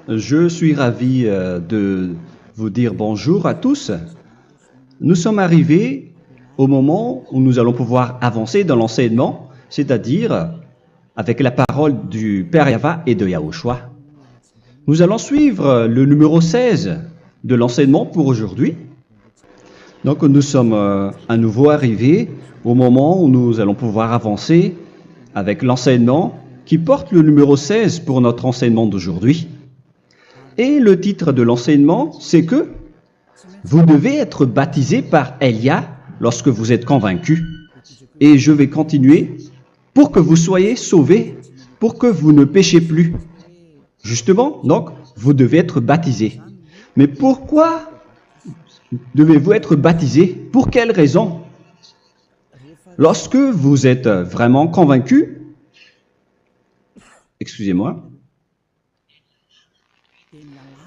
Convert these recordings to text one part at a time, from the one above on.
Je suis ravi de vous dire bonjour à tous. Nous sommes arrivés au moment où nous allons pouvoir avancer dans l'enseignement, c'est-à-dire avec la parole du Père Yava et de Yahushua. Nous allons suivre le numéro 16 de l'enseignement pour aujourd'hui. Donc nous sommes à nouveau arrivés au moment où nous allons pouvoir avancer avec l'enseignement qui porte le numéro 16 pour notre enseignement d'aujourd'hui. Et le titre de l'enseignement, c'est que vous devez être baptisé par Elia lorsque vous êtes convaincu. Et je vais continuer pour que vous soyez sauvés, pour que vous ne péchez plus. Justement, donc, vous devez être baptisé. Mais pourquoi devez-vous être baptisé? Pour quelle raison? Lorsque vous êtes vraiment convaincu, excusez-moi,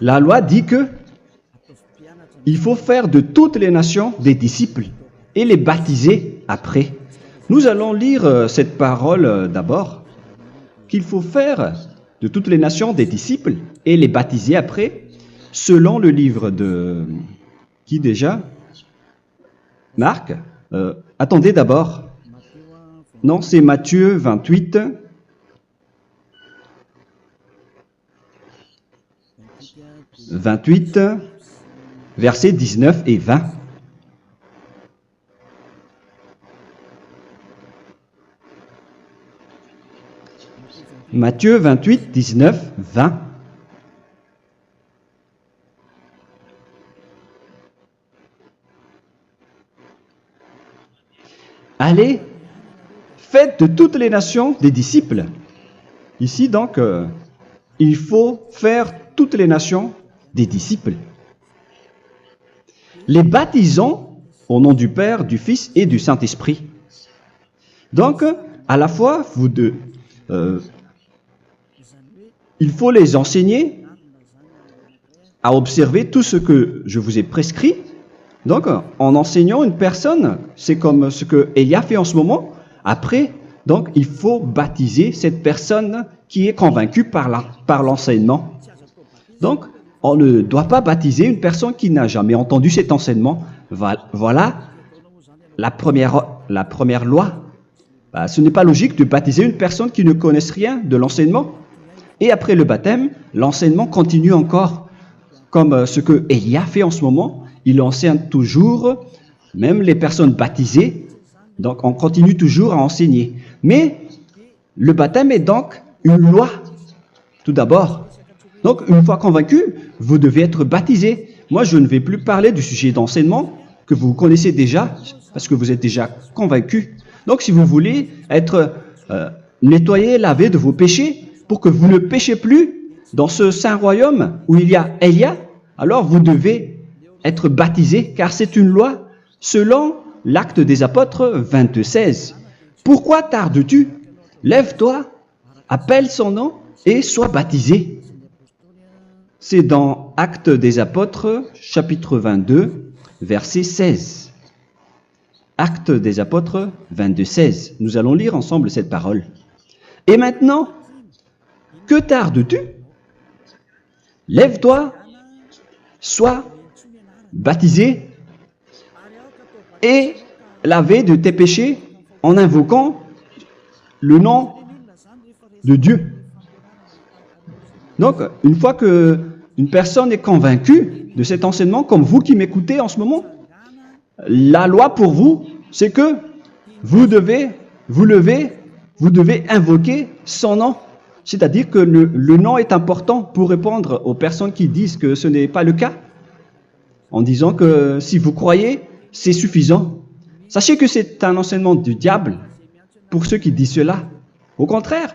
la loi dit que il faut faire de toutes les nations des disciples et les baptiser après. Nous allons lire cette parole d'abord, qu'il faut faire de toutes les nations des disciples et les baptiser après, selon le livre de... Qui déjà? Marc. Attendez d'abord. Non, c'est Matthieu 28. Versets 19 et 20. Matthieu 28, 19, 20. Allez, faites de toutes les nations des disciples. Ici, donc, il faut faire toutes les nations des disciples. Les baptisons au nom du Père, du Fils et du Saint-Esprit. Donc, à la fois, il faut les enseigner à observer tout ce que je vous ai prescrit. Donc, en enseignant une personne, c'est comme ce que Elia fait en ce moment. Après, donc, il faut baptiser cette personne qui est convaincue par l'enseignement. Donc, on ne doit pas baptiser une personne qui n'a jamais entendu cet enseignement. Voilà la première loi. Ce n'est pas logique de baptiser une personne qui ne connaisse rien de l'enseignement. Et après le baptême, l'enseignement continue encore, comme ce que Elia fait en ce moment. Il enseigne toujours, même les personnes baptisées. Donc, on continue toujours à enseigner. Mais le baptême est donc une loi, tout d'abord. Donc, une fois convaincu, vous devez être baptisé. Moi, je ne vais plus parler du sujet d'enseignement que vous connaissez déjà, parce que vous êtes déjà convaincu. Donc, si vous voulez être nettoyé, lavé de vos péchés, pour que vous ne péchez plus dans ce saint royaume où il y a Elia, alors vous devez être baptisé, car c'est une loi selon l'Acte des Apôtres 22:16. Pourquoi tardes-tu? Lève-toi, appelle son nom et sois baptisé. C'est dans Actes des Apôtres, chapitre 22, verset 16. Actes des Apôtres 22:16. Nous allons lire ensemble cette parole. Et maintenant, que tardes-tu? Lève-toi, sois baptisé et lavé de tes péchés en invoquant le nom de Dieu. Donc, une fois qu'une personne est convaincue de cet enseignement, comme vous qui m'écoutez en ce moment, la loi pour vous, c'est que vous devez invoquer son nom. C'est-à-dire que le nom est important pour répondre aux personnes qui disent que ce n'est pas le cas, en disant que si vous croyez, c'est suffisant. Sachez que c'est un enseignement du diable pour ceux qui disent cela. Au contraire,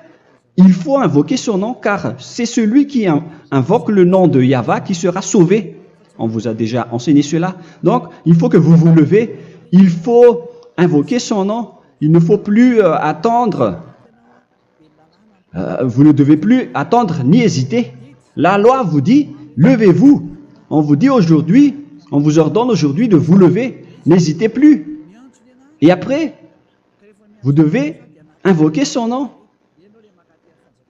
il faut invoquer son nom, car c'est celui qui invoque le nom de Yahva qui sera sauvé. On vous a déjà enseigné cela. Donc, il faut que vous vous levez, il faut invoquer son nom. Il ne faut plus attendre. Vous ne devez plus attendre ni hésiter. La loi vous dit, levez-vous. On vous dit aujourd'hui, on vous ordonne aujourd'hui de vous lever. N'hésitez plus. Et après, vous devez invoquer son nom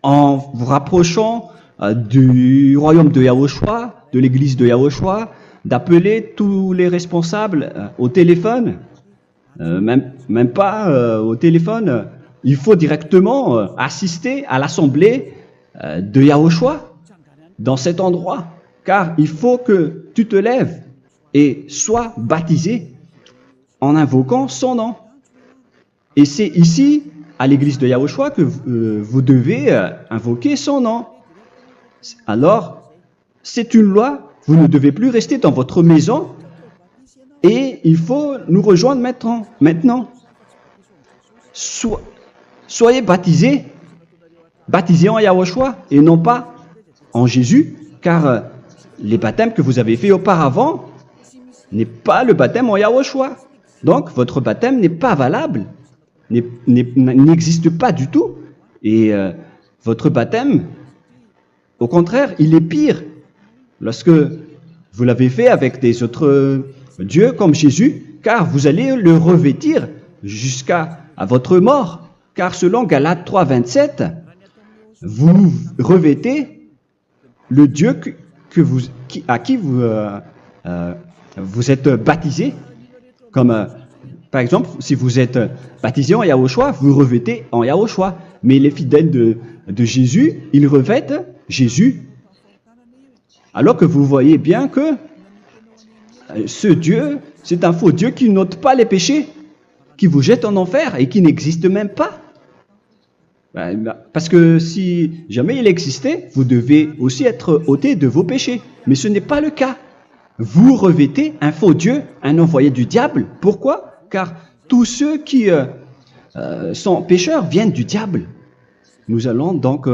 en vous rapprochant du royaume de Yahushua, de l'église de Yahushua, d'appeler tous les responsables au téléphone, même pas au téléphone. Il faut directement assister à l'assemblée de Yahushua dans cet endroit, car il faut que tu te lèves et sois baptisé en invoquant son nom. Et c'est ici, à l'église de Yahushua, que vous devez invoquer son nom. Alors, c'est une loi, vous ne devez plus rester dans votre maison et il faut nous rejoindre maintenant. Soyez baptisés en Yahushua et non pas en Jésus, car les baptêmes que vous avez faits auparavant n'est pas le baptême en Yahushua. Donc, votre baptême n'est pas valable, n'existe pas du tout. Et votre baptême, au contraire, il est pire lorsque vous l'avez fait avec des autres dieux comme Jésus, car vous allez le revêtir jusqu'à votre mort. Car selon Galates 3, 27, vous revêtez le Dieu à qui vous êtes baptisé. Comme par exemple, si vous êtes baptisé en Yahushua, vous revêtez en Yahushua. Mais les fidèles de Jésus, ils revêtent Jésus. Alors que vous voyez bien que ce Dieu, c'est un faux Dieu qui n'ôte pas les péchés, qui vous jette en enfer et qui n'existe même pas. Parce que si jamais il existait, vous devez aussi être ôté de vos péchés. Mais ce n'est pas le cas. Vous revêtez un faux Dieu, un envoyé du diable. Pourquoi? Car tous ceux qui sont pécheurs viennent du diable. Nous allons donc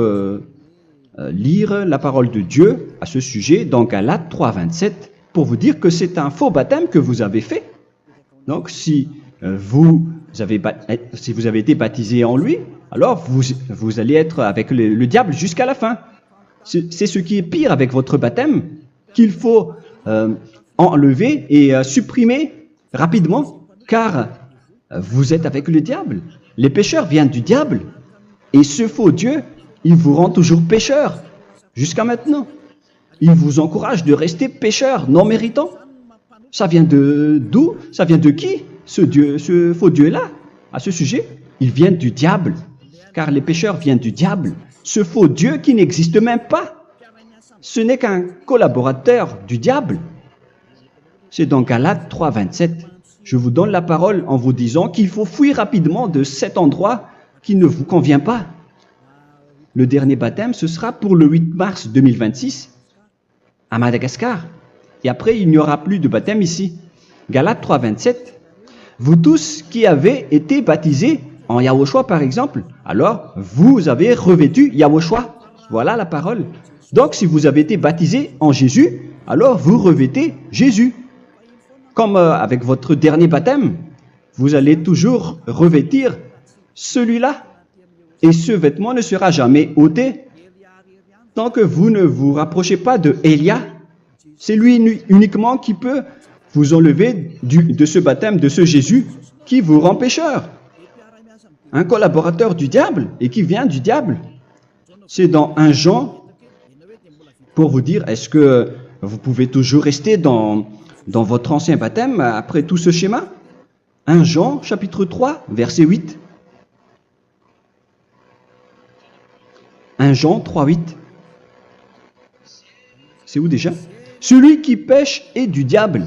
lire la parole de Dieu à ce sujet dans Galates 3, 27 pour vous dire que c'est un faux baptême que vous avez fait. Donc si vous avez été baptisé en lui, alors vous allez être avec le diable jusqu'à la fin. C'est ce qui est pire avec votre baptême qu'il faut enlever et supprimer rapidement, car vous êtes avec le diable. Les pécheurs viennent du diable, et ce faux Dieu, il vous rend toujours pécheur, jusqu'à maintenant. Il vous encourage de rester pécheur, non méritant. Ça vient d'où? Ça vient de qui, ce faux Dieu-là? À ce sujet, il vient du diable, car les pécheurs viennent du diable. Ce faux Dieu qui n'existe même pas, ce n'est qu'un collaborateur du diable. C'est dans Galates 3, 27. Je vous donne la parole en vous disant qu'il faut fuir rapidement de cet endroit qui ne vous convient pas. Le dernier baptême, ce sera pour le 8 mars 2026 à Madagascar. Et après, il n'y aura plus de baptême ici. Galates 3, 27. Vous tous qui avez été baptisés en Yahushua, par exemple, alors vous avez revêtu Yahushua. Voilà la parole. Donc, si vous avez été baptisé en Jésus, alors vous revêtez Jésus. Comme avec votre dernier baptême, vous allez toujours revêtir celui-là. Et ce vêtement ne sera jamais ôté tant que vous ne vous rapprochez pas de Élia. C'est lui uniquement qui peut vous enlever de ce baptême, de ce Jésus qui vous rend pécheur. Un collaborateur du diable et qui vient du diable. C'est dans 1 Jean, pour vous dire, est-ce que vous pouvez toujours rester dans votre ancien baptême après tout ce schéma? 1 Jean, chapitre 3, verset 8. 1 Jean 3, 8. C'est où déjà? Celui qui pêche est du diable,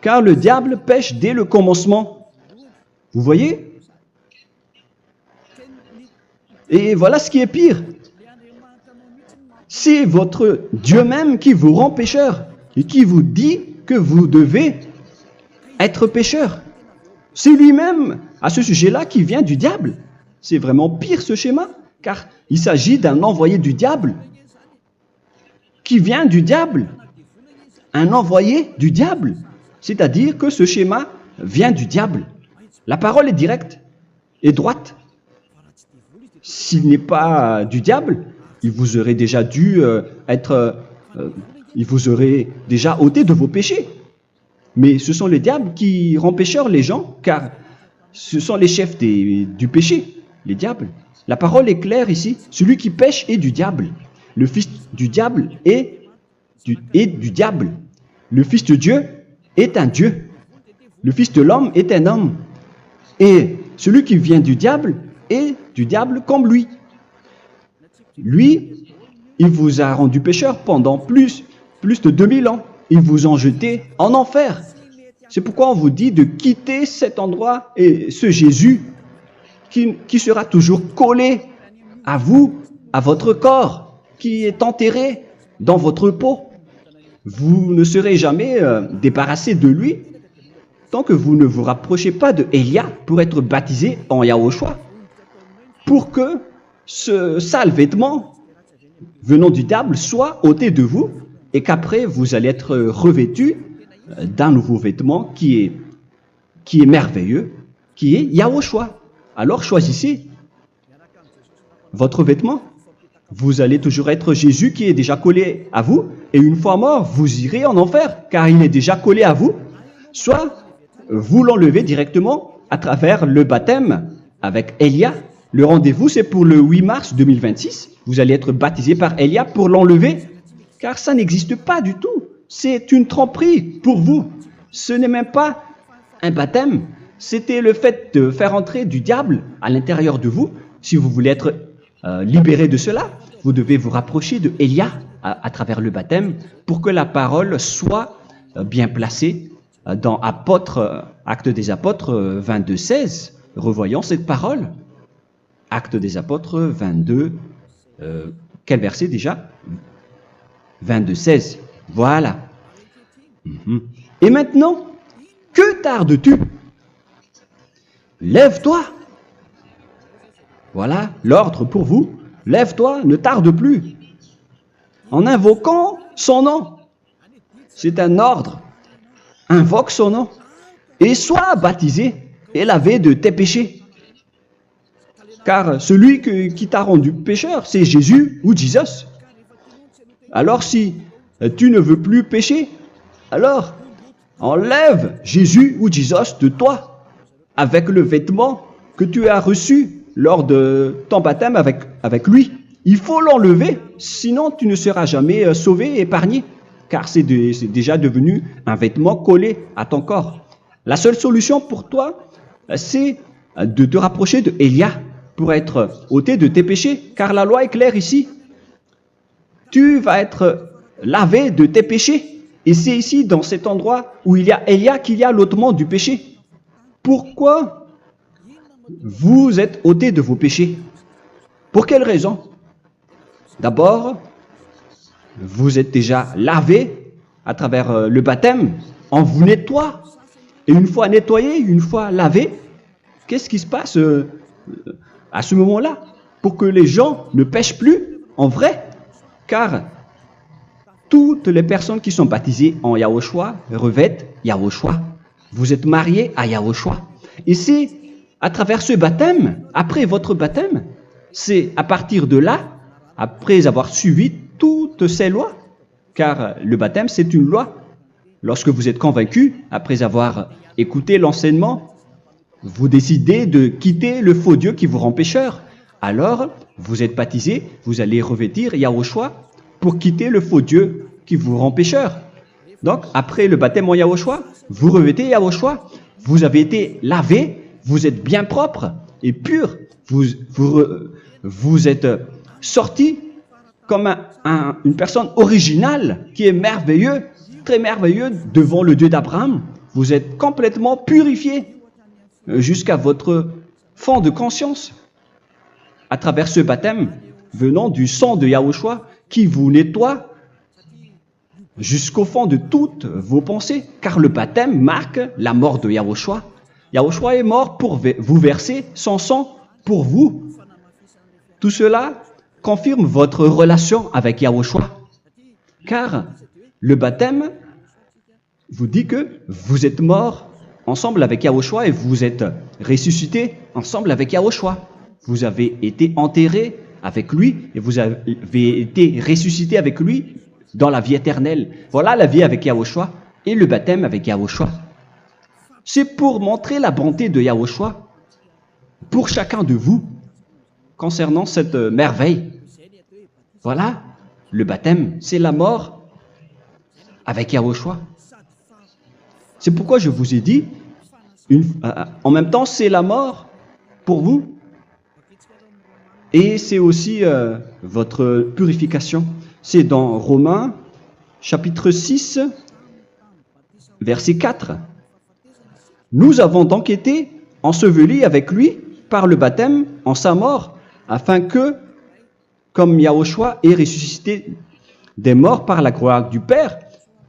car le diable pêche dès le commencement. Vous voyez? Et voilà ce qui est pire. C'est votre Dieu même qui vous rend pécheur et qui vous dit que vous devez être pécheur. C'est lui-même, à ce sujet-là, qui vient du diable. C'est vraiment pire ce schéma, car il s'agit d'un envoyé du diable qui vient du diable. Un envoyé du diable. C'est-à-dire que ce schéma vient du diable. La parole est directe et droite. S'il n'est pas du diable, il vous aurait déjà il vous aurait déjà ôté de vos péchés. Mais ce sont les diables qui rendent pécheurs les gens, car ce sont les chefs du péché, les diables. La parole est claire ici. Celui qui pêche est du diable. le fils du diable est du diable. Le fils de Dieu est un Dieu. Le fils de l'homme est un homme. Et celui qui vient du diable est du diable comme lui. Lui, il vous a rendu pécheur pendant plus de 2000 ans. Il vous a jeté en enfer. C'est pourquoi on vous dit de quitter cet endroit et ce Jésus qui sera toujours collé à vous, à votre corps, qui est enterré dans votre peau. Vous ne serez jamais débarrassé de lui tant que vous ne vous rapprochez pas de Élia pour être baptisé en Yahushua, pour que ce sale vêtement venant du diable soit ôté de vous et qu'après vous allez être revêtu d'un nouveau vêtement qui est merveilleux, qui est Yahushua. Alors choisissez votre vêtement. Vous allez toujours être Jésus qui est déjà collé à vous, et une fois mort, vous irez en enfer, car il est déjà collé à vous. Soit vous l'enlevez directement à travers le baptême avec Élia. Le rendez-vous, c'est pour le 8 mars 2026. Vous allez être baptisé par Élia pour l'enlever, car ça n'existe pas du tout. C'est une tromperie pour vous. Ce n'est même pas un baptême. C'était le fait de faire entrer du diable à l'intérieur de vous. Si vous voulez être libéré de cela, vous devez vous rapprocher de Élia à travers le baptême pour que la parole soit bien placée dans Actes des Apôtres 22, 16. Revoyons cette parole. Actes des Apôtres 22, quel verset déjà? 22, 16. Voilà. Et maintenant, que tardes-tu? Lève-toi. Voilà l'ordre pour vous. Lève-toi, ne tarde plus. En invoquant son nom. C'est un ordre. Invoque son nom. Et sois baptisé et lavé de tes péchés. Car celui qui t'a rendu pécheur, c'est Jésus ou Jesus. Alors si tu ne veux plus pécher, alors enlève Jésus ou Jesus de toi avec le vêtement que tu as reçu lors de ton baptême avec lui. Il faut l'enlever, sinon tu ne seras jamais sauvé, épargné, car c'est déjà devenu un vêtement collé à ton corps. La seule solution pour toi, c'est de te rapprocher de Élia pour être ôté de tes péchés, car la loi est claire ici. Tu vas être lavé de tes péchés. Et c'est ici, dans cet endroit où il y a Élia, qu'il y a l'ôtement du péché. Pourquoi vous êtes ôté de vos péchés? Pour quelle raison? D'abord, vous êtes déjà lavé à travers le baptême. On vous nettoie. Et une fois nettoyé, une fois lavé, qu'est-ce qui se passe à ce moment-là? Pour que les gens ne pêchent plus en vrai. Car toutes les personnes qui sont baptisées en Yahushua revêtent Yahushua. Vous êtes mariés à Yahushua. Et c'est à travers ce baptême, après votre baptême, c'est à partir de là, après avoir suivi toutes ces lois, car le baptême c'est une loi. Lorsque vous êtes convaincu, après avoir écouté l'enseignement, vous décidez de quitter le faux Dieu qui vous rend pécheur. Alors, vous êtes baptisé, vous allez revêtir Yahushua pour quitter le faux Dieu qui vous rend pécheur. Donc, après le baptême en Yahushua, vous revêtez Yahushua. Vous avez été lavé, vous êtes bien propre et pur. Vous êtes sorti comme une personne originale qui est merveilleux, très merveilleux devant le Dieu d'Abraham. Vous êtes complètement purifié jusqu'à votre fond de conscience à travers ce baptême venant du sang de Yahushua qui vous nettoie jusqu'au fond de toutes vos pensées, car le baptême marque la mort de Yahushua. Yahushua est mort pour vous verser son sang pour vous. Tout cela confirme votre relation avec Yahushua, car le baptême vous dit que vous êtes mort ensemble avec Yahushua et vous êtes ressuscité ensemble avec Yahushua. Vous avez été enterré avec lui et vous avez été ressuscité avec lui dans la vie éternelle. Voilà la vie avec Yahushua et le baptême avec Yahushua. C'est pour montrer la bonté de Yahushua pour chacun de vous concernant cette merveille. Voilà le baptême, c'est la mort avec Yahushua. C'est pourquoi je vous ai dit, en même temps, c'est la mort pour vous. Et c'est aussi votre purification. C'est dans Romains, chapitre 6, verset 4. Nous avons donc été ensevelis avec lui par le baptême en sa mort, afin que, comme Yahushua est ressuscité des morts par la gloire du Père,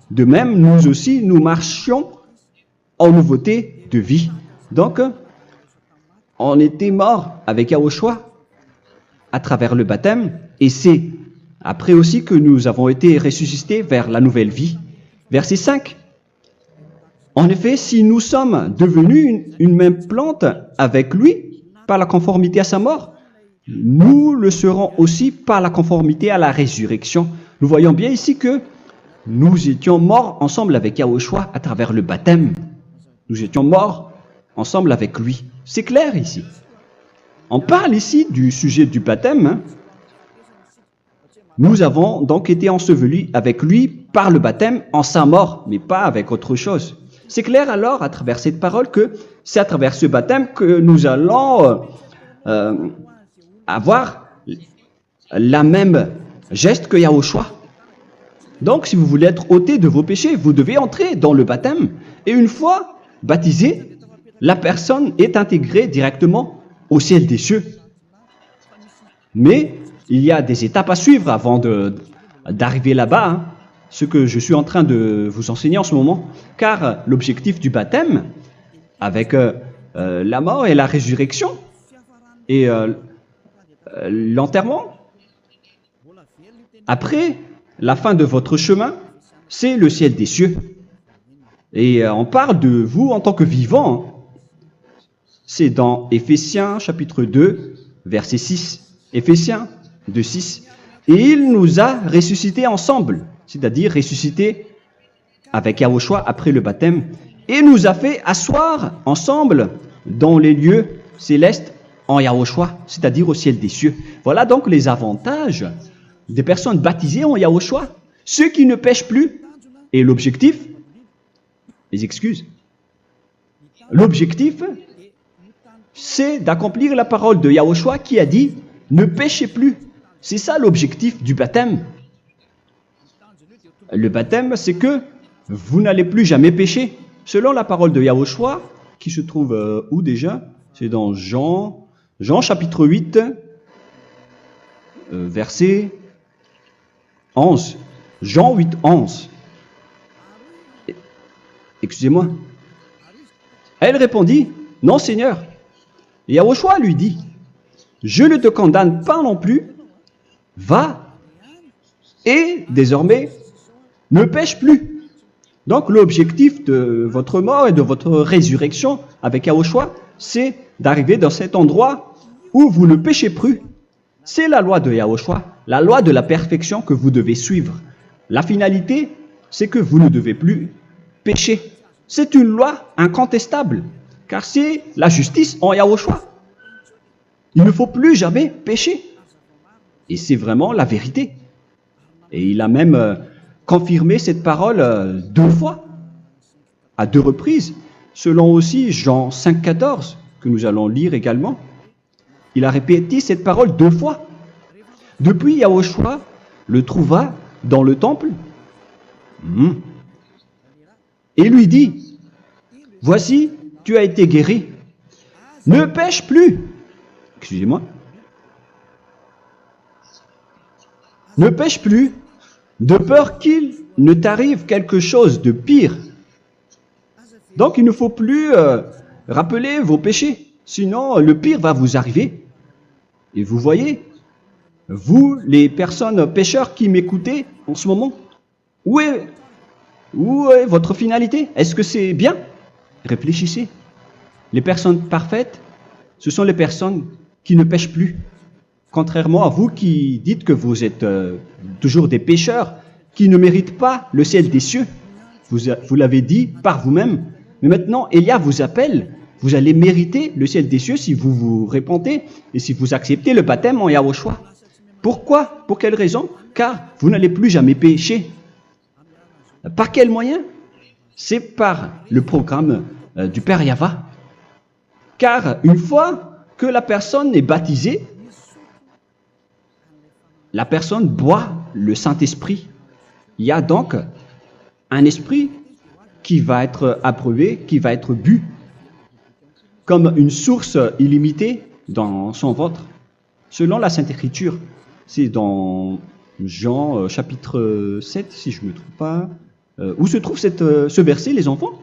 de même, nous aussi, nous marchions en nouveauté de vie. Donc, on était morts avec Yahushua à travers le baptême, et c'est après aussi que nous avons été ressuscités vers la nouvelle vie. Verset 5. En effet, si nous sommes devenus une même plante avec lui par la conformité à sa mort, nous le serons aussi par la conformité à la résurrection. Nous voyons bien ici que nous étions morts ensemble avec Yahushua à travers le baptême. Nous étions morts ensemble avec lui. C'est clair ici. On parle ici du sujet du baptême. Nous avons donc été ensevelis avec lui par le baptême en sa mort, mais pas avec autre chose. C'est clair alors à travers cette parole que c'est à travers ce baptême que nous allons avoir la même geste que Yahushua. Donc si vous voulez être ôté de vos péchés, vous devez entrer dans le baptême. Et une fois baptisé, la personne est intégrée directement au ciel des cieux. Mais il y a des étapes à suivre avant d'arriver là-bas, hein, ce que je suis en train de vous enseigner en ce moment, car l'objectif du baptême, avec la mort et la résurrection, et l'enterrement, après la fin de votre chemin, c'est le ciel des cieux. Et on parle de vous en tant que vivant. C'est dans Éphésiens chapitre 2, verset 6. Éphésiens 2, 6. Et il nous a ressuscités ensemble, c'est-à-dire ressuscités avec Yahushua après le baptême, et nous a fait asseoir ensemble dans les lieux célestes en Yahushua, c'est-à-dire au ciel des cieux. Voilà donc les avantages des personnes baptisées en Yahushua, ceux qui ne pêchent plus. Et l'objectif, les excuses, l'objectif, c'est d'accomplir la parole de Yahushua qui a dit « Ne péchez plus ». C'est ça l'objectif du baptême. Le baptême, c'est que vous n'allez plus jamais pécher. Selon la parole de Yahushua, qui se trouve où déjà? C'est dans Jean chapitre 8, verset 11. Jean 8, 11. Excusez-moi. Elle répondit, « Non, Seigneur. » Et Yahushua lui dit, « Je ne te condamne pas non plus. Va et désormais ne pêche plus. » Donc l'objectif de votre mort et de votre résurrection avec Yahushua, c'est d'arriver dans cet endroit où vous ne péchez plus. C'est la loi de Yahushua, la loi de la perfection que vous devez suivre. La finalité, c'est que vous ne devez plus pécher. C'est une loi incontestable, car c'est la justice en Yahushua. Il ne faut plus jamais pécher. Et c'est vraiment la vérité. Et il a même confirmé cette parole 2 fois, à 2 reprises, selon aussi Jean 5, 14, que nous allons lire également. Il a répété cette parole 2 fois. Depuis, Yahushua le trouva dans le temple et lui dit, « Voici, tu as été guéri. Ne pêche plus. » Excusez-moi. Ne pêche plus, de peur qu'il ne t'arrive quelque chose de pire. Donc il ne faut plus rappeler vos péchés, sinon le pire va vous arriver. Et vous voyez, vous les personnes pécheurs qui m'écoutez en ce moment, où est votre finalité? Est-ce que c'est bien? Réfléchissez. Les personnes parfaites, ce sont les personnes qui ne pêchent plus. Contrairement à vous qui dites que vous êtes toujours des pécheurs qui ne méritent pas le ciel des cieux. Vous l'avez dit par vous-même. Mais maintenant, Élia vous appelle. Vous allez mériter le ciel des cieux si vous vous repentez et si vous acceptez le baptême en Yahushua. Pourquoi? Pour quelle raison? Car vous n'allez plus jamais pécher. Par quel moyen? C'est par le programme du Père Yahva. Car une fois que la personne est baptisée, la personne boit le Saint-Esprit. Il y a donc un esprit qui va être approuvé, qui va être bu, comme une source illimitée dans son ventre, selon la Sainte Écriture. C'est dans Jean chapitre 7, si je ne me trompe pas. Où se trouve ce verset, les enfants?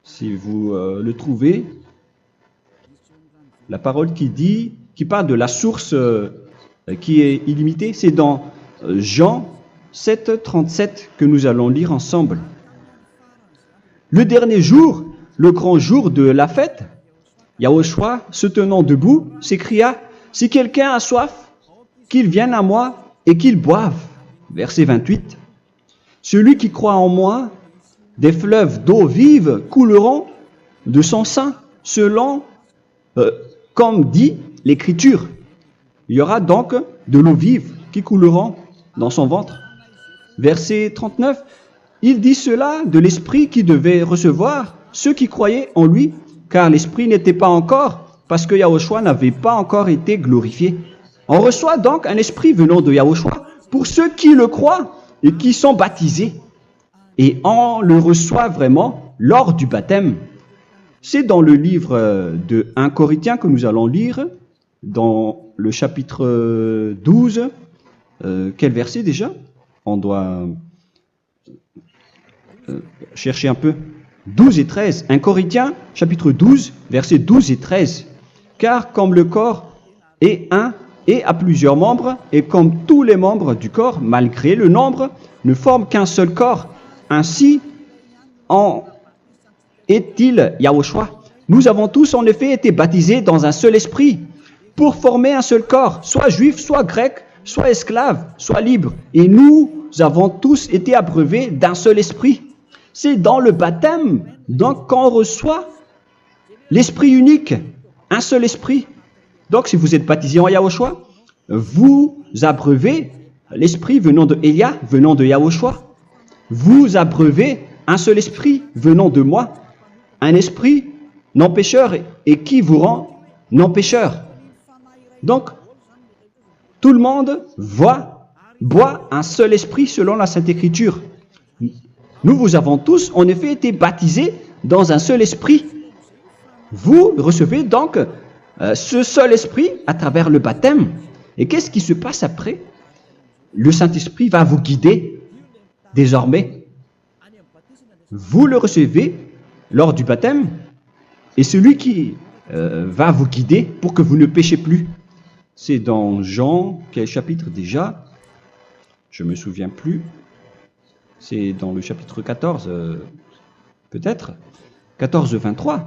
Si vous le trouvez, la parole qui parle de la source qui est illimitée, c'est dans Jean 7, 37 que nous allons lire ensemble. Le dernier jour, le grand jour de la fête, Yahushua, se tenant debout, s'écria, « Si quelqu'un a soif, qu'il vienne à moi et qu'il boive. » Verset 28. « Celui qui croit en moi, des fleuves d'eau vive couleront de son sein, selon, comme dit l'Écriture. » Il y aura donc de l'eau vive qui couleront dans son ventre. Verset 39. Il dit cela de l'Esprit qui devait recevoir ceux qui croyaient en lui, car l'Esprit n'était pas encore, parce que Yahushua n'avait pas encore été glorifié. On reçoit donc un Esprit venant de Yahushua pour ceux qui le croient et qui sont baptisés. Et on le reçoit vraiment lors du baptême. C'est dans le livre de 1 Corinthiens que nous allons lire, dans le chapitre 12. Quel verset déjà? On doit chercher un peu. 12 et 13. 1 Corinthiens, chapitre 12, versets 12 et 13. Car comme le corps est un et a plusieurs membres, et comme tous les membres du corps, malgré le nombre, ne forment qu'un seul corps, ainsi en est-il Yahushua. Nous avons tous en effet été baptisés dans un seul esprit, pour former un seul corps, soit juif, soit grec, soit esclave, soit libre. Et nous avons tous été abreuvés d'un seul esprit. C'est dans le baptême, donc, qu'on reçoit l'esprit unique, un seul esprit. Donc, si vous êtes baptisé en Yahushua, vous abreuvez l'esprit venant de Elia, venant de Yahushua. Vous abreuvez un seul esprit venant de moi, un esprit non pécheur et qui vous rend non pécheur. Donc, tout le monde boit un seul esprit selon la Sainte Écriture. Nous vous avons tous en effet été baptisés dans un seul esprit. Vous recevez donc ce seul esprit à travers le baptême. Et qu'est-ce qui se passe après? Le Saint-Esprit va vous guider désormais. Vous le recevez lors du baptême et celui qui va vous guider pour que vous ne péchez plus. C'est dans Jean, quel chapitre déjà? Je ne me souviens plus. C'est dans le chapitre 14, peut-être. 14, 23.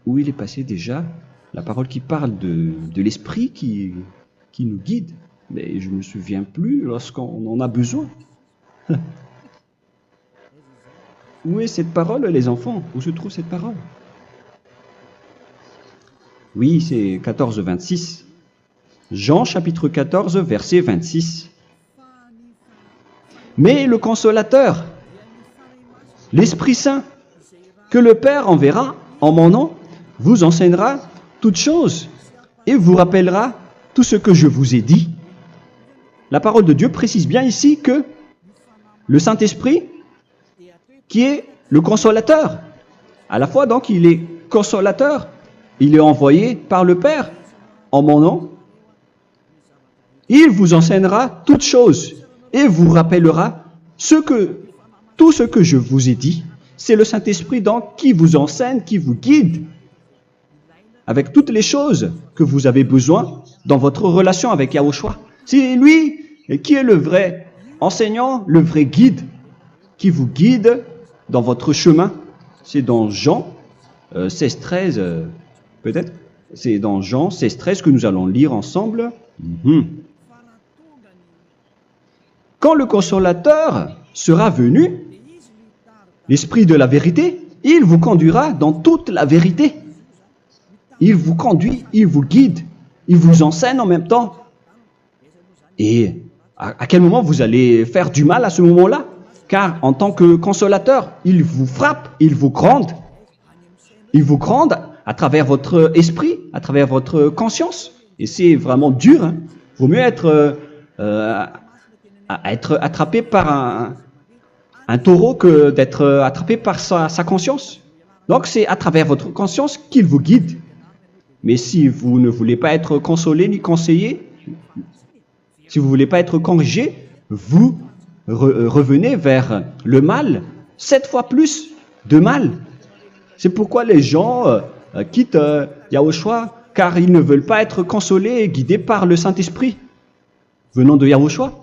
Où il est passé déjà? La parole qui parle de l'esprit qui nous guide. Mais je ne me souviens plus lorsqu'on en a besoin. Où est cette parole, les enfants? Où se trouve cette parole? Oui, c'est 14, 26. Jean chapitre 14, verset 26. Mais le consolateur, l'Esprit Saint, que le Père enverra en mon nom, vous enseignera toutes choses et vous rappellera tout ce que je vous ai dit. La parole de Dieu précise bien ici que le Saint-Esprit, qui est le consolateur, à la fois donc il est consolateur, il est envoyé par le Père en mon nom, il vous enseignera toutes choses et vous rappellera tout ce que je vous ai dit. C'est le Saint-Esprit donc qui vous enseigne, qui vous guide avec toutes les choses que vous avez besoin dans votre relation avec Yahushua. C'est lui qui est le vrai enseignant, le vrai guide, qui vous guide dans votre chemin. C'est dans Jean 16, 13, peut-être. C'est dans Jean 16, 13 que nous allons lire ensemble. quand le consolateur sera venu, l'Esprit de la vérité, il vous conduira dans toute la vérité. Il vous conduit, il vous guide, il vous enseigne en même temps. Et à quel moment vous allez faire du mal à ce moment-là? Car en tant que consolateur, il vous frappe, il vous gronde. Il vous gronde à travers votre esprit, à travers votre conscience. Et c'est vraiment dur. Hein. Vaut mieux être attrapé par un taureau que d'être attrapé par sa conscience. Donc c'est à travers votre conscience qu'il vous guide. Mais si vous ne voulez pas être consolé ni conseillé, si vous ne voulez pas être corrigé, vous revenez vers le mal, 7 fois plus de mal. C'est pourquoi les gens quittent Yahushua, car ils ne veulent pas être consolés et guidés par le Saint-Esprit venant de Yahushua.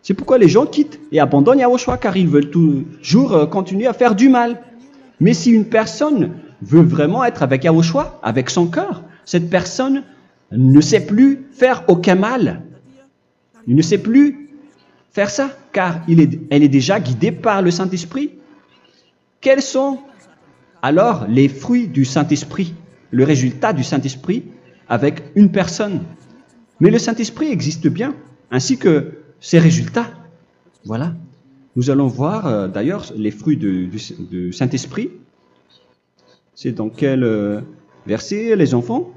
C'est pourquoi les gens quittent et abandonnent Yahushua, car ils veulent toujours continuer à faire du mal. Mais si une personne veut vraiment être avec Yahushua, avec son cœur, cette personne ne sait plus faire aucun mal. Il ne sait plus faire ça, car elle est déjà guidée par le Saint-Esprit. Quels sont alors les fruits du Saint-Esprit, le résultat du Saint-Esprit avec une personne? Mais le Saint-Esprit existe bien, ainsi que ses résultats. Voilà. Nous allons voir d'ailleurs les fruits du Saint-Esprit. C'est dans quel verset, les enfants?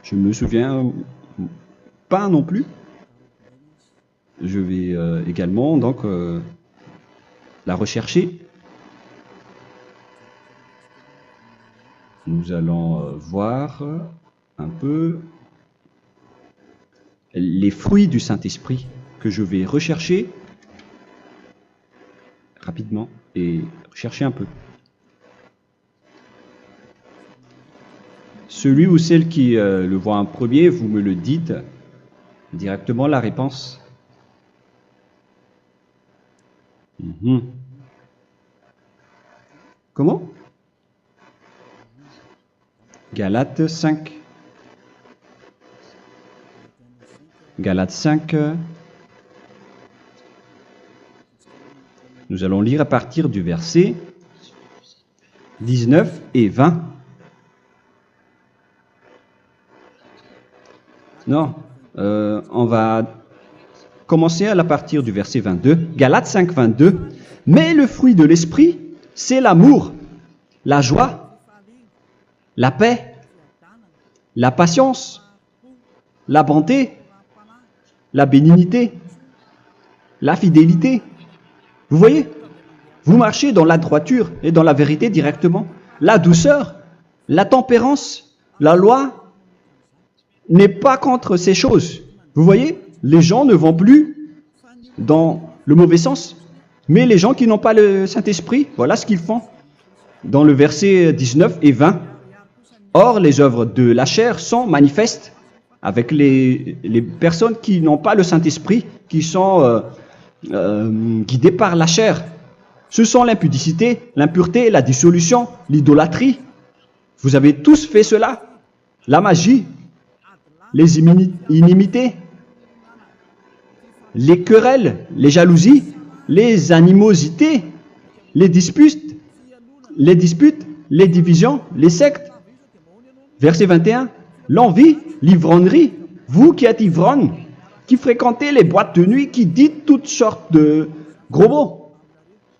Je ne me souviens pas non plus. Je vais également donc la rechercher. Nous allons voir un peu les fruits du Saint-Esprit que je vais rechercher rapidement et chercher un peu. Celui ou celle qui le voit en premier, vous me le dites directement la réponse. Comment? Galates 5. Galates 5. Nous allons lire à partir du verset 19 et 20. Non, on va commencer à partir du verset 22. Galates 5, 22. Mais le fruit de l'esprit, c'est l'amour, la joie, la paix, la patience, la bonté, la bénignité, la fidélité. Vous voyez? Vous marchez dans la droiture et dans la vérité directement. La douceur, la tempérance, la loi n'est pas contre ces choses. Vous voyez? Les gens ne vont plus dans le mauvais sens. Mais les gens qui n'ont pas le Saint-Esprit, voilà ce qu'ils font. Dans le verset 19 et 20. Or, les œuvres de la chair sont manifestes avec les personnes qui n'ont pas le Saint-Esprit, qui sont guidées par la chair. Ce sont l'impudicité, l'impureté, la dissolution, l'idolâtrie. Vous avez tous fait cela. La magie, les inimités, les querelles, les jalousies, les animosités, les disputes, les divisions, les sectes. Verset 21, l'envie, l'ivrognerie, vous qui êtes ivrognes, qui fréquentez les boîtes de nuit, qui dites toutes sortes de gros mots,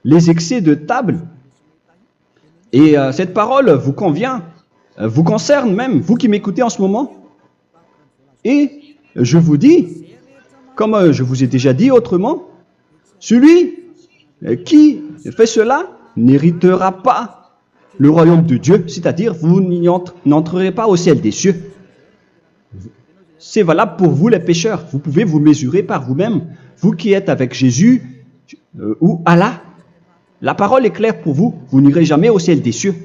les excès de table. Et cette parole vous convient, vous concerne même, vous qui m'écoutez en ce moment. Et je vous dis, comme je vous ai déjà dit autrement, celui qui fait cela n'héritera pas le royaume de Dieu, c'est-à-dire vous n'entrerez pas au ciel des cieux. C'est valable pour vous les pécheurs. Vous pouvez vous mesurer par vous-même, vous qui êtes avec Jésus ou Allah. La parole est claire pour vous, vous n'irez jamais au ciel des cieux.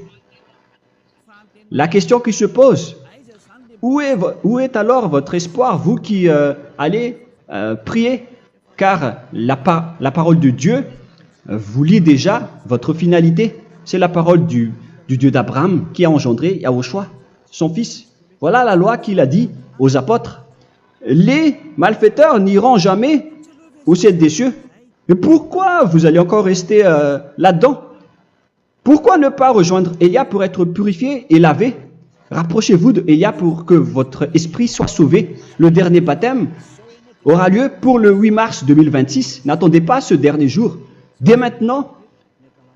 La question qui se pose, où est alors votre espoir, vous qui allez prier? Car la parole de Dieu vous lit déjà votre finalité. C'est la parole du Dieu d'Abraham qui a engendré Yahushua, son fils. Voilà la loi qu'il a dit aux apôtres. Les malfaiteurs n'iront jamais au ciel des cieux. Mais pourquoi vous allez encore rester là-dedans? Pourquoi ne pas rejoindre Élia pour être purifié et lavé? Rapprochez-vous d'Élia pour que votre esprit soit sauvé. Le dernier baptême aura lieu pour le 8 mars 2026. N'attendez pas ce dernier jour. Dès maintenant,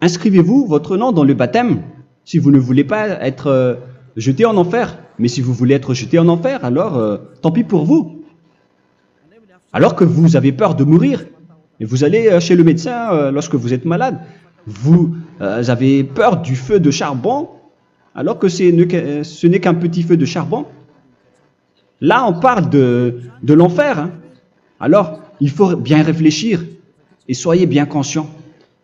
inscrivez-vous votre nom dans le baptême si vous ne voulez pas être jeté en enfer. Mais si vous voulez être jeté en enfer, alors tant pis pour vous. Alors que vous avez peur de mourir, et vous allez chez le médecin lorsque vous êtes malade, vous avez peur du feu de charbon, alors que ce n'est qu'un petit feu de charbon. Là, on parle de l'enfer. Hein. Alors, il faut bien réfléchir et soyez bien conscients.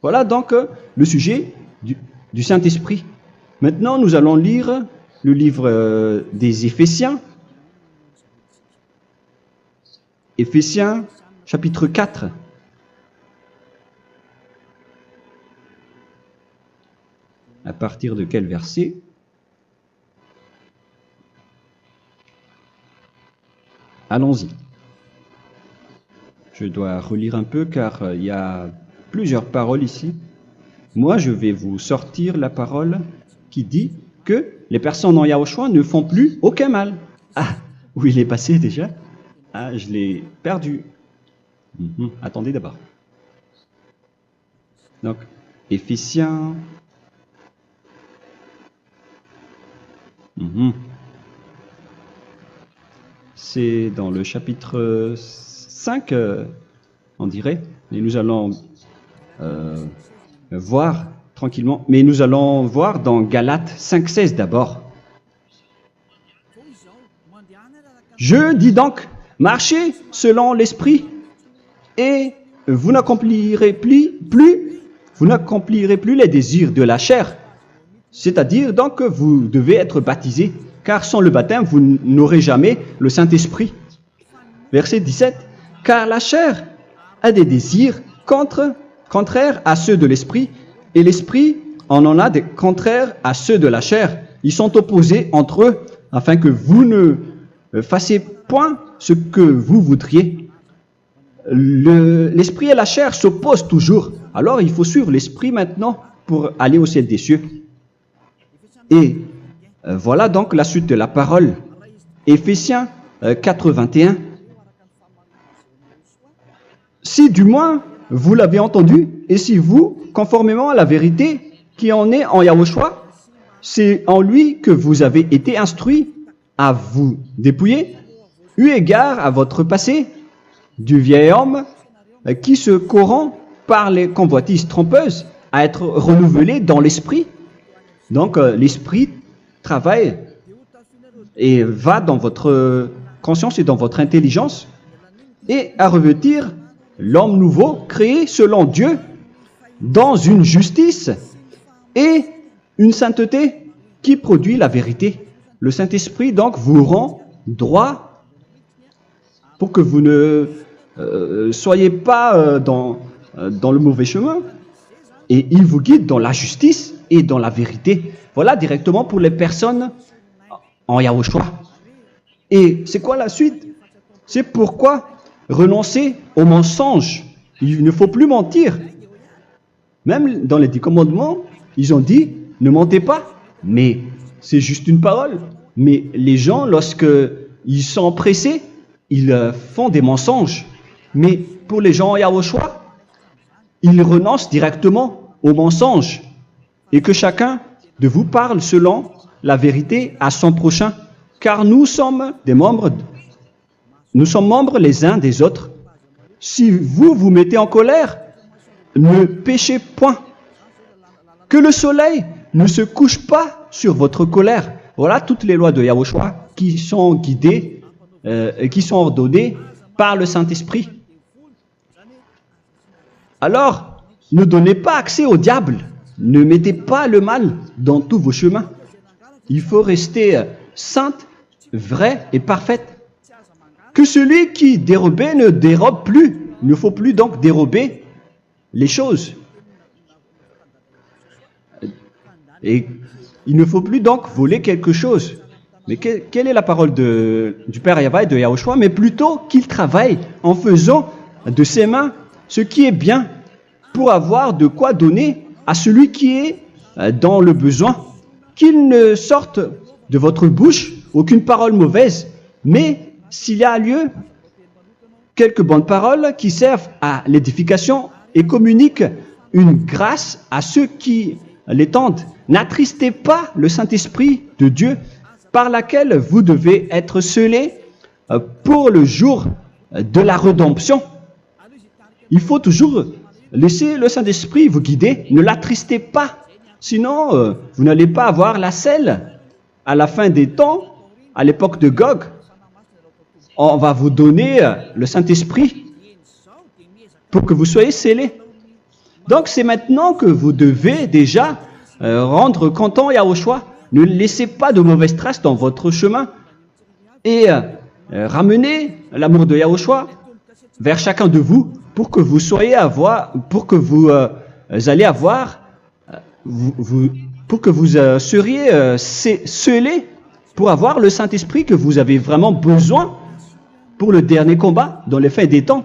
Voilà donc le sujet du Saint-Esprit. Maintenant, nous allons lire le livre des Éphésiens. Éphésiens, chapitre 4. À partir de quel verset? Allons-y. Je dois relire un peu car il y a plusieurs paroles ici. Moi, je vais vous sortir la parole qui dit que les personnes en Yahushua ne font plus aucun mal. Ah, où il est passé déjà? Ah, je l'ai perdu. Attendez d'abord. Donc, Éphésiens. C'est dans le chapitre 5, on dirait. Et nous allons voir tranquillement. Mais nous allons voir dans Galates 5,16 d'abord. Je dis donc, marchez selon l'esprit et vous n'accomplirez plus les désirs de la chair. C'est-à-dire donc que vous devez être baptisé, car sans le baptême, vous n'aurez jamais le Saint-Esprit. Verset 17. Car la chair a des désirs contraires à ceux de l'esprit, et l'esprit en a des contraires à ceux de la chair. Ils sont opposés entre eux, afin que vous ne fassiez point ce que vous voudriez. L'esprit et la chair s'opposent toujours. Alors il faut suivre l'esprit maintenant pour aller au ciel des cieux. Et voilà donc la suite de la parole. Éphésiens 4:21. Si du moins vous l'avez entendu, et si vous, conformément à la vérité qui en est en Yahushua, c'est en lui que vous avez été instruits à vous dépouiller, eu égard à votre passé, du vieil homme qui se corrompt par les convoitises trompeuses, à être renouvelé dans l'esprit. Donc l'esprit travaille et va dans votre conscience et dans votre intelligence et à revêtir l'homme nouveau créé selon Dieu dans une justice et une sainteté qui produit la vérité. Le Saint-Esprit donc vous rend droit pour que vous ne soyez pas dans le mauvais chemin, et il vous guide dans la justice et dans la vérité. Voilà directement pour les personnes en Yahushua. Et c'est quoi la suite? C'est pourquoi renoncer au mensonge. Il ne faut plus mentir. Même dans les 10 commandements, ils ont dit ne mentez pas. Mais c'est juste une parole. Mais les gens, lorsqu'ils sont pressés, ils font des mensonges. Mais pour les gens en Yahushua, ils renoncent directement au mensonge. Et que chacun de vous parle selon la vérité à son prochain. Car nous sommes membres les uns des autres. Si vous vous mettez en colère, ne péchez point. Que le soleil ne se couche pas sur votre colère. Voilà toutes les lois de Yahushua qui sont guidées, qui sont ordonnées par le Saint-Esprit. Alors, ne donnez pas accès au diable. Ne mettez pas le mal dans tous vos chemins. Il faut rester sainte, vraie et parfaite. Que celui qui dérobait ne dérobe plus. Il ne faut plus donc dérober les choses. Et il ne faut plus donc voler quelque chose. Mais quelle est la parole du Père Yahweh et de Yahushua? Mais plutôt qu'il travaille en faisant de ses mains ce qui est bien pour avoir de quoi donner à celui qui est dans le besoin. Qu'il ne sorte de votre bouche aucune parole mauvaise, mais s'il y a lieu, quelques bonnes paroles qui servent à l'édification et communiquent une grâce à ceux qui l'étendent. N'attristez pas le Saint-Esprit de Dieu par laquelle vous devez être scellés pour le jour de la rédemption. Il faut toujours laisser le Saint-Esprit vous guider, ne l'attristez pas, sinon vous n'allez pas avoir la selle. À la fin des temps, à l'époque de Gog, on va vous donner le Saint-Esprit pour que vous soyez scellés. Donc c'est maintenant que vous devez déjà rendre content Yahushua. Ne laissez pas de mauvaises traces dans votre chemin et ramenez l'amour de Yahushua vers chacun de vous pour que vous soyez seriez scellés pour avoir le Saint-Esprit que vous avez vraiment besoin pour le dernier combat dans les fins des temps.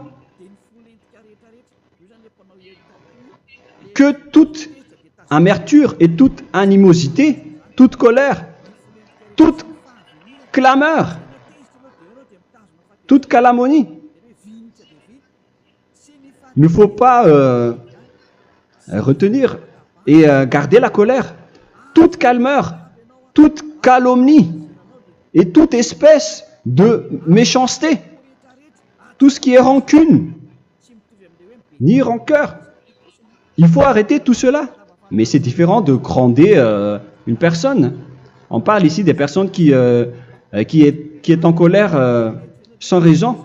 Que toute amertume et toute animosité, toute colère, toute clameur, toute calomnie, il ne faut pas retenir et garder la colère. Toute calmeur, toute calomnie et toute espèce de méchanceté, tout ce qui est rancune, ni rancœur. Il faut arrêter tout cela. Mais c'est différent de gronder une personne. On parle ici des personnes qui est en colère sans raison.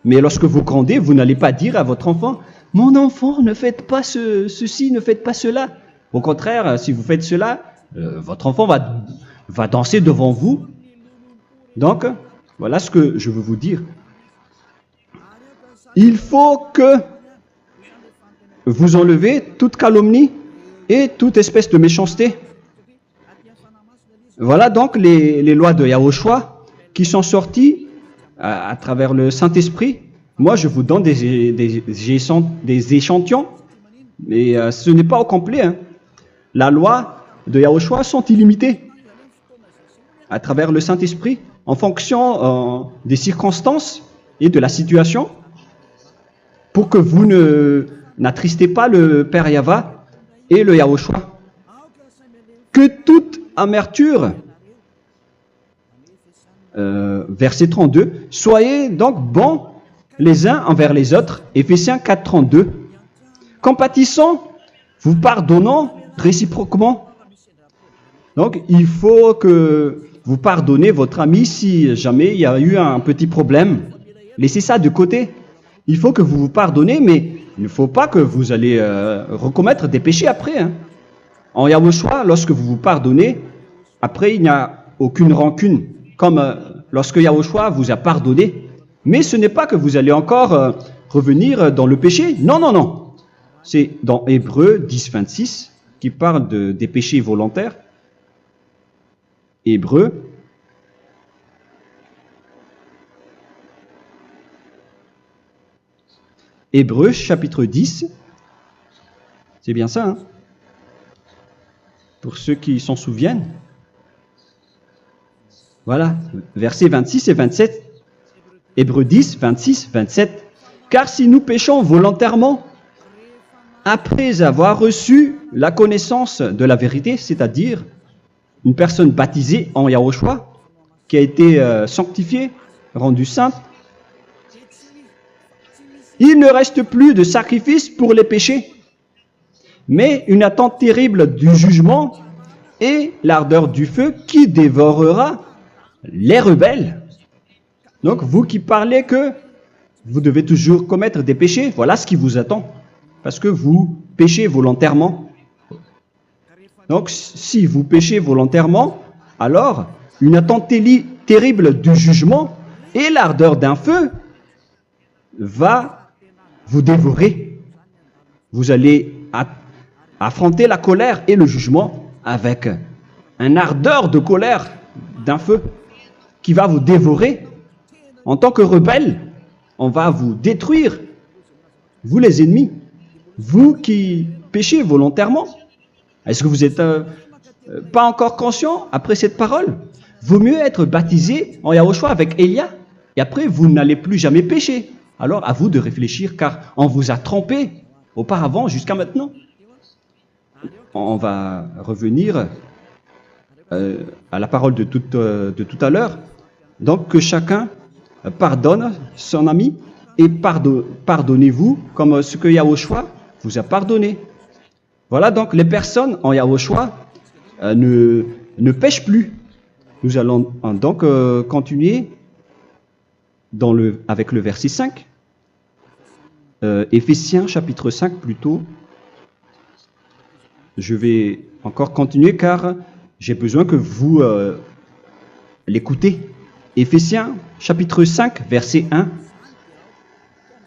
Mais lorsque vous grondez, vous n'allez pas dire à votre enfant « Mon enfant, ne faites pas ceci, ne faites pas cela ». Au contraire, si vous faites cela, votre enfant va danser devant vous. Donc, voilà ce que je veux vous dire. Il faut que vous enlevez toute calomnie et toute espèce de méchanceté. Voilà donc les lois de Yahushua qui sont sorties à travers le Saint-Esprit. Moi, je vous donne des échantillons, mais ce n'est pas au complet. Hein. La loi de Yahushua sont illimitées à travers le Saint-Esprit en fonction des circonstances et de la situation pour que vous n'attristez pas le Père Yahva et le Yahushua. Que toute amertume, verset 32, soyez donc bons les uns envers les autres, Éphésiens 4, 32. Compatissant, vous pardonnant réciproquement. Donc, il faut que vous pardonnez votre ami si jamais il y a eu un petit problème. Laissez ça de côté. Il faut que vous vous pardonnez, mais il ne faut pas que vous allez recommettre des péchés après. Hein. En Yahushua, lorsque vous vous pardonnez, après il n'y a aucune rancune, comme lorsque Yahushua vous a pardonné. Mais ce n'est pas que vous allez encore revenir dans le péché. Non, non, non. C'est dans Hébreux 10, 26 qui parle des péchés volontaires. Hébreux. Hébreux chapitre 10. C'est bien ça, hein? Pour ceux qui s'en souviennent. Voilà, versets 26 et 27. Hébreux 10, 26, 27. Car si nous péchons volontairement, après avoir reçu la connaissance de la vérité, c'est-à-dire une personne baptisée en Yahushua, qui a été sanctifiée, rendue sainte, il ne reste plus de sacrifice pour les péchés, mais une attente terrible du jugement et l'ardeur du feu qui dévorera les rebelles. Donc, vous qui parlez que vous devez toujours commettre des péchés, voilà ce qui vous attend, parce que vous péchez volontairement. Donc, si vous péchez volontairement, alors une attente terrible du jugement et l'ardeur d'un feu va vous dévorer. Vous allez affronter la colère et le jugement avec une ardeur de colère d'un feu qui va vous dévorer. En tant que rebelle, on va vous détruire vous les ennemis, vous qui péchez volontairement. Est-ce que vous n'êtes pas encore conscient après cette parole? Vaut mieux être baptisé en Yahushua avec Elia, et après vous n'allez plus jamais pécher. Alors à vous de réfléchir, car on vous a trompé auparavant jusqu'à maintenant. On va revenir à la parole de tout à l'heure. Donc que chacun pardonne son ami et pardonnez-vous comme ce que Yahushua vous a pardonné. Voilà donc les personnes en Yahushua ne pêchent plus. Nous allons donc continuer avec le verset 5. Éphésiens chapitre 5 plutôt. Je vais encore continuer car j'ai besoin que vous l'écoutez. Éphésiens chapitre 5 verset 1.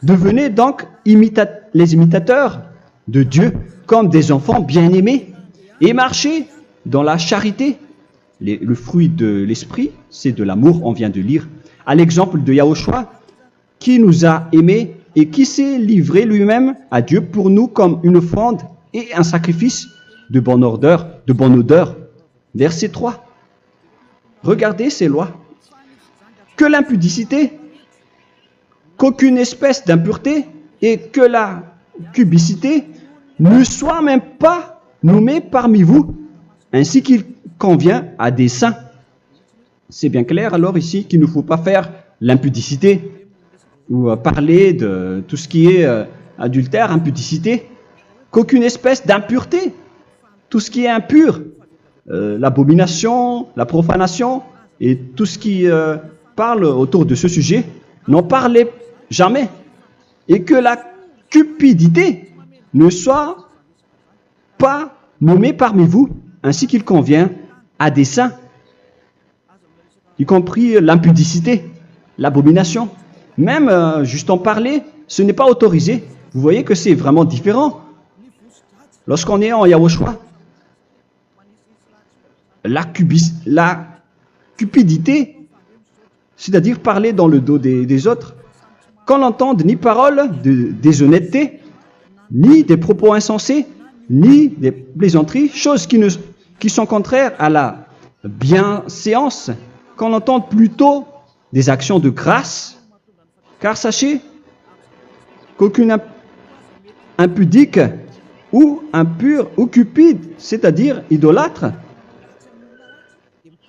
Devenez donc les imitateurs de Dieu comme des enfants bien-aimés et marchez dans la charité. Le fruit de l'esprit, c'est de l'amour, on vient de lire, à l'exemple de Yahushua qui nous a aimés et qui s'est livré lui-même à Dieu pour nous comme une offrande et un sacrifice de bonne odeur. Verset 3. Regardez ces lois. Que l'impudicité, qu'aucune espèce d'impureté et que la cubicité ne soit même pas nommée parmi vous, ainsi qu'il convient à des saints. C'est bien clair alors ici qu'il ne faut pas faire l'impudicité ou parler de tout ce qui est adultère, impudicité, qu'aucune espèce d'impureté, tout ce qui est impur, l'abomination, la profanation et tout ce qui parle autour de ce sujet, n'en parlez jamais. Et que la cupidité ne soit pas nommée parmi vous, ainsi qu'il convient à des saints, y compris l'impudicité, l'abomination. Même juste en parler, ce n'est pas autorisé. Vous voyez que c'est vraiment différent. Lorsqu'on est en Yahushua, la cupidité, c'est-à-dire parler dans le dos des autres, qu'on n'entende ni parole de déshonnêteté, ni des propos insensés, ni des plaisanteries, choses qui sont contraires à la bienséance, qu'on entende plutôt des actions de grâce, car sachez qu'aucune impudique ou impure ou cupide, c'est-à-dire idolâtre,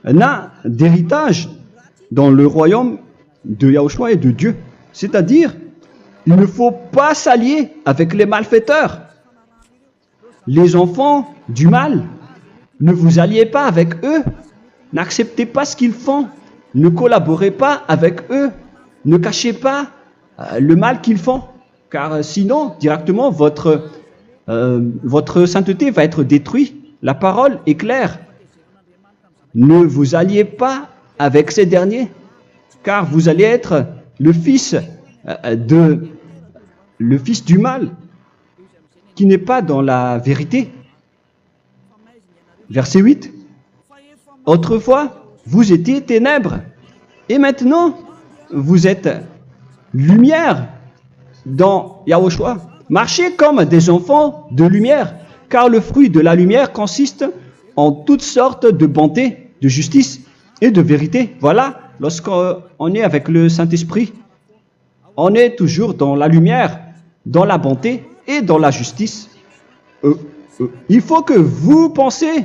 n'a d'héritage dans le royaume de Yahushua et de Dieu. C'est-à-dire, il ne faut pas s'allier avec les malfaiteurs. Les enfants du mal, ne vous alliez pas avec eux. N'acceptez pas ce qu'ils font. Ne collaborez pas avec eux. Ne cachez pas le mal qu'ils font. Car sinon, directement, votre sainteté va être détruite. La parole est claire. Ne vous alliez pas avec ces derniers, car vous allez être le fils du mal, qui n'est pas dans la vérité. Verset 8. Autrefois, vous étiez ténèbres, et maintenant, vous êtes lumière dans Yahushua. Marchez comme des enfants de lumière, car le fruit de la lumière consiste en toutes sortes de bonté, de justice et de vérité. Voilà, lorsqu'on est avec le Saint-Esprit, on est toujours dans la lumière, dans la bonté et dans la justice. Il faut que vous pensiez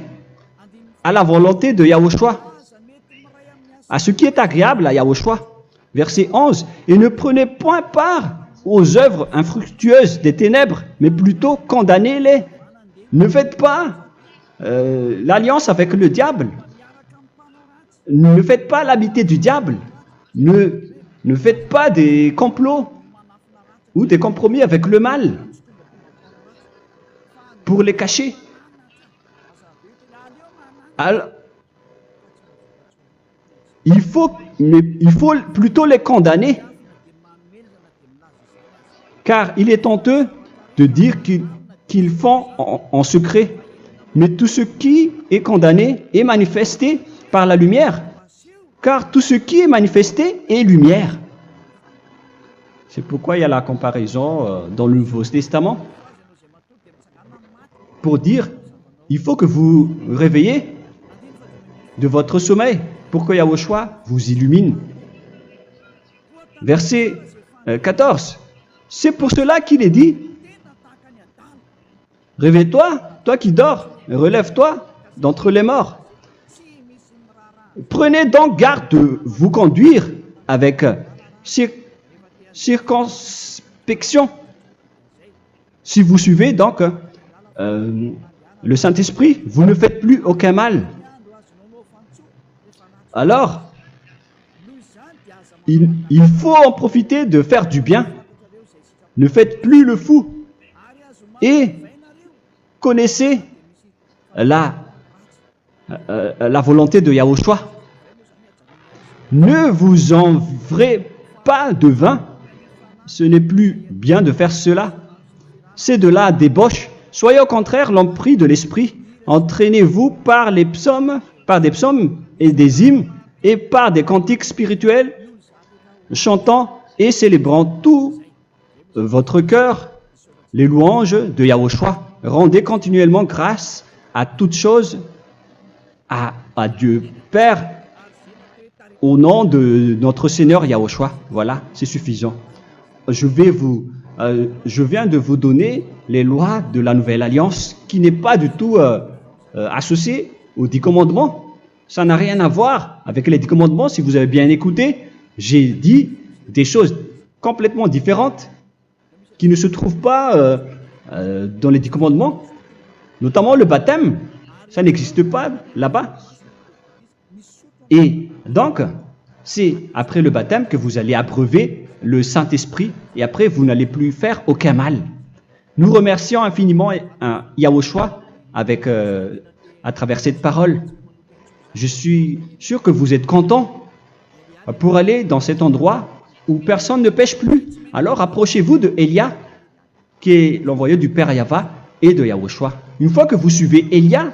à la volonté de Yahushua, à ce qui est agréable à Yahushua. Verset 11. Et ne prenez point part aux œuvres infructueuses des ténèbres, mais plutôt condamnez-les. Ne faites pas l'alliance avec le diable. Ne faites pas l'amitié du diable. Ne faites pas des complots ou des compromis avec le mal pour les cacher. Alors, il faut plutôt les condamner, car il est honteux de dire qu'ils font en secret. Mais tout ce qui est condamné est manifesté par la lumière, car tout ce qui est manifesté est lumière. C'est pourquoi il y a la comparaison dans le Nouveau Testament pour dire, il faut que vous réveillez de votre sommeil pour que Yahushua vous illumine. Verset 14. C'est pour cela qu'il est dit, réveille-toi, toi qui dors, relève-toi d'entre les morts. Prenez donc garde de vous conduire avec circonspection. Si vous suivez donc le Saint-Esprit, vous ne faites plus aucun mal. Alors, il faut en profiter de faire du bien. Ne faites plus le fou. Et connaissez la volonté de Yahushua. Ne vous envrez pas de vin. Ce n'est plus bien de faire cela. C'est de la débauche. Soyez au contraire l'empris de l'esprit. Entraînez-vous par des psaumes et des hymnes et par des cantiques spirituels, chantant et célébrant tout votre cœur les louanges de Yahushua. Rendez continuellement grâce à toutes choses à Dieu Père au nom de notre Seigneur Yahushua. Voilà, c'est suffisant. Je viens de vous donner les lois de la Nouvelle Alliance qui n'est pas du tout associée aux 10 commandements. Ça n'a rien à voir avec les 10 commandements. Si vous avez bien écouté, j'ai dit des choses complètement différentes qui ne se trouvent pas dans les 10 commandements. Notamment le baptême, ça n'existe pas là-bas. Et donc, c'est après le baptême que vous allez abreuver le Saint-Esprit et après vous n'allez plus faire aucun mal. Nous remercions infiniment Yahushua à travers cette parole. Je suis sûr que vous êtes contents pour aller dans cet endroit où personne ne pêche plus. Alors approchez-vous de Élia, qui est l'envoyé du Père Yahva et de Yahushua. Une fois que vous suivez Élia,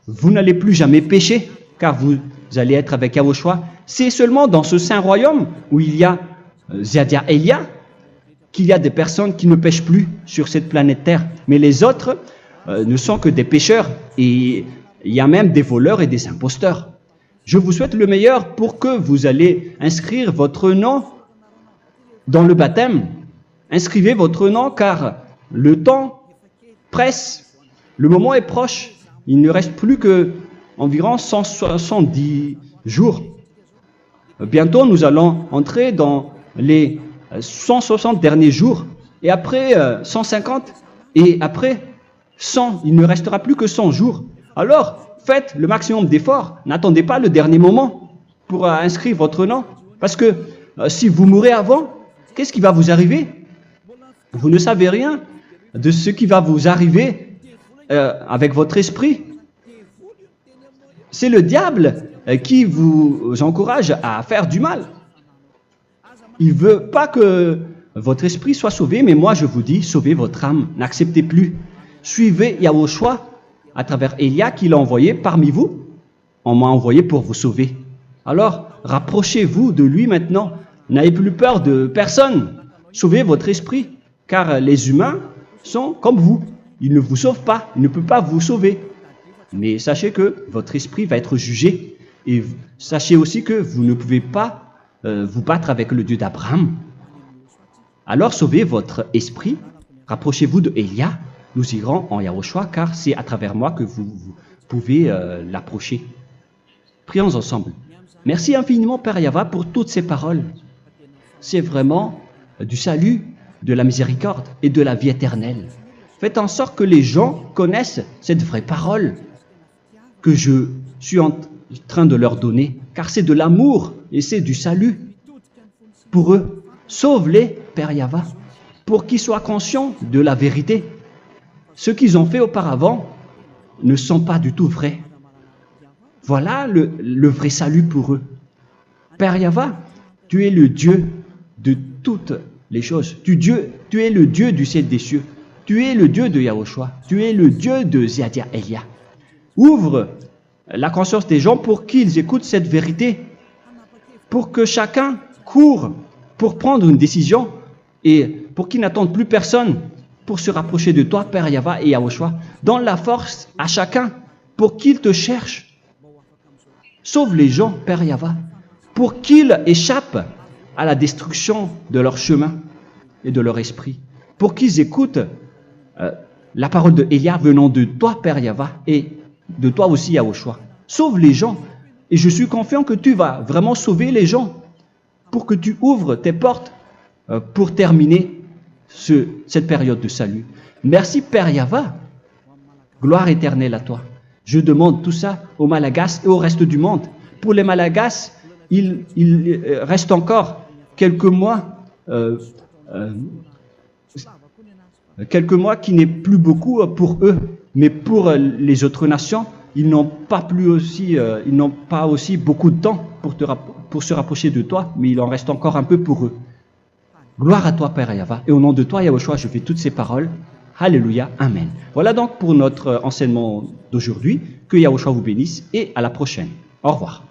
vous n'allez plus jamais pécher, car vous allez être avec Yahushua. C'est seulement dans ce saint royaume où il y a Ziadia Elia qu'il y a des personnes qui ne pêchent plus sur cette planète Terre. Mais les autres ne sont que des pécheurs et il y a même des voleurs et des imposteurs. Je vous souhaite le meilleur pour que vous allez inscrire votre nom dans le baptême. Inscrivez votre nom car le temps presse, le moment est proche. Il ne reste plus que environ 170 jours. Bientôt, nous allons entrer dans les 160 derniers jours, et après 150, et après 100. Il ne restera plus que 100 jours. Alors, faites le maximum d'efforts. N'attendez pas le dernier moment pour inscrire votre nom. Parce que si vous mourrez avant, qu'est-ce qui va vous arriver? Vous ne savez rien de ce qui va vous arriver avec votre esprit. C'est le diable qui vous encourage à faire du mal. Il ne veut pas que votre esprit soit sauvé, mais moi je vous dis, sauvez votre âme, n'acceptez plus. Suivez Yahushua à travers Élia qu'il a envoyé parmi vous. On m'a envoyé pour vous sauver. Alors, rapprochez-vous de lui maintenant. N'ayez plus peur de personne. Sauvez votre esprit, car les humains sont comme vous. Ils ne vous sauvent pas, ils ne peuvent pas vous sauver. Mais sachez que votre esprit va être jugé. Et sachez aussi que vous ne pouvez pas vous battre avec le Dieu d'Abraham. Alors sauvez votre esprit, rapprochez-vous de Élia, nous irons en Yahushua, car c'est à travers moi que vous pouvez l'approcher. Prions ensemble. Merci infiniment Père Yahva pour toutes ces paroles. C'est vraiment du salut, de la miséricorde et de la vie éternelle. Faites en sorte que les gens connaissent cette vraie parole que je suis en train de leur donner, car c'est de l'amour et c'est du salut pour eux. Sauve-les, Père Yahva, pour qu'ils soient conscients de la vérité. Ce qu'ils ont fait auparavant ne sont pas du tout vrais. Voilà le vrai salut pour eux. Père Yahva, tu es le Dieu de toutes les choses. Tu es le Dieu du ciel des cieux. Tu es le Dieu de Yahushua. Tu es le Dieu de Ziadia Elia. Ouvre la conscience des gens pour qu'ils écoutent cette vérité, pour que chacun court pour prendre une décision et pour qu'ils n'attendent plus personne pour se rapprocher de toi, Père Yahweh et Yahushua. Donne la force à chacun pour qu'il te cherche. Sauve les gens, Père Yahweh, pour qu'ils échappent à la destruction de leur chemin et de leur esprit, pour qu'ils écoutent la parole de Élia venant de toi, Père Yahweh, et de toi aussi, Yahushua. Sauve les gens, et je suis confiant que tu vas vraiment sauver les gens, pour que tu ouvres tes portes pour terminer cette période de salut. Merci, Père Yahweh. Gloire éternelle à toi. Je demande tout ça aux Malagasy et au reste du monde. Pour les Malagasy, il reste encore quelques mois qui n'est plus beaucoup pour eux, mais pour les autres nations, ils n'ont pas aussi beaucoup de temps pour se rapprocher de toi, mais il en reste encore un peu pour eux. Gloire à toi, Père Yahweh, et au nom de toi, Yahushua, je fais toutes ces paroles. Alléluia, Amen. Voilà donc pour notre enseignement d'aujourd'hui. Que Yahushua vous bénisse et à la prochaine. Au revoir.